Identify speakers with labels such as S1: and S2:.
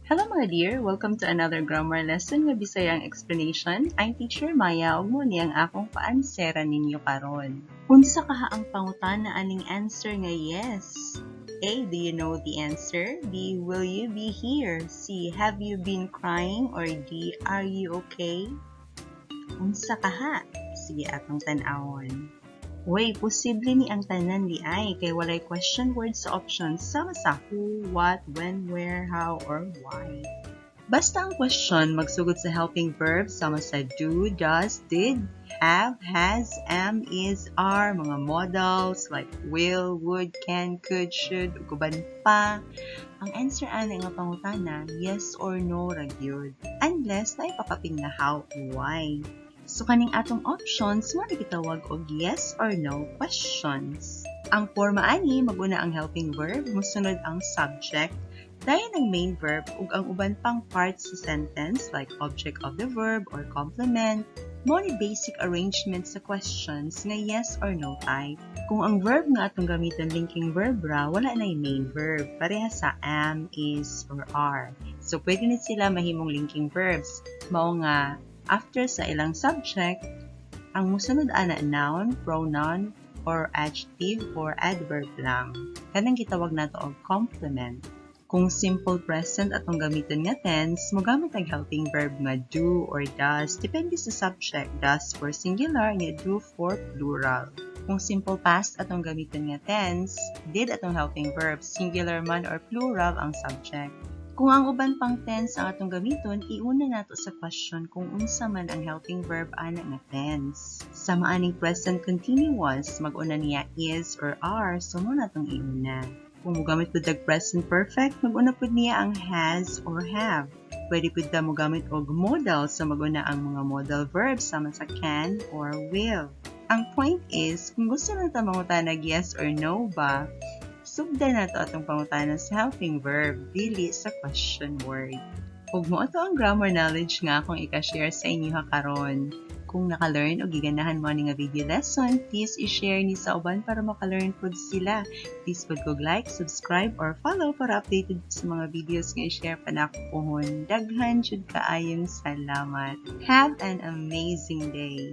S1: Hello mga dear! Welcome to another grammar lesson nga Bisayang explanation. I'm Teacher Maya ug mo ni ang akong paansera ninyo karon. Unsa kaha ang pangutana aning answer nga yes? A. Do you know the answer? B. Will you be here? C. Have you been crying? Or D. Are you okay? Unsa kaha? Sige atong tan-awon. Way, posible ni ang tanan di ay kay walay question words sa options sama sa who, what, when, where, how, or why. Basta ang question magsugod sa helping verbs sama sa do, does, did, have, has, am, is, are, mga modals like will, would, can, could, should, ug uban pa. Ang answer ana nga pangutana, yes or no ra gyud. Unless na ipapaping na how o why. So, kaning atong options, mo gitawag og yes or no questions. Ang forma ani, maguna ang helping verb, musunod ang subject, dayon ang main verb, ug ang uban pang parts sa sentence like object of the verb or complement, mo ni basic arrangement sa questions nga yes or no type. Kung ang verb nga atong gamiton linking verb ra, wala na yung main verb, pareha sa am, is, or are. So, pwede na sila mahimong linking verbs. Mao nga, after sa ilang subject, ang musunod ana noun, pronoun, or adjective or adverb lang. Kanang gitawag nato og complement. Kung simple present atong gamiton nga tense, mogamit ang helping verb nga do or does, depende sa subject. Does for singular, nga do for plural. Kung simple past atong gamiton nga tense, did atong helping verb, singular man or plural ang subject. Kung ang uban pang tense ang atong gamiton, iuna nato sa question kung unsa man ang helping verb ana nga tense. Sa maaning present continuous, mag-una niya is or are, so mo natong iuna. Kung mogamit pud og present perfect, mag-una pud niya ang has or have. Pwede pud ta mogamit og modal, so mag-una ang mga modal verbs sama sa can or will. Ang point is, kung gusto na ta mangutanag yes or no ba, sugdan na to atong pangutana sa helping verb, dili sa question word. Ug mo ato ang grammar knowledge nga akong ika-share sa inyo ha karon. Kung naka-learn o giganahan mo nga video lesson, please i-share ni sa uban para maka-learn pod sila. Please pud kog like, subscribe, or follow para updated sa mga videos nga i-share pa na ako pohon. Daghan jud kaayong salamat. Have an amazing day!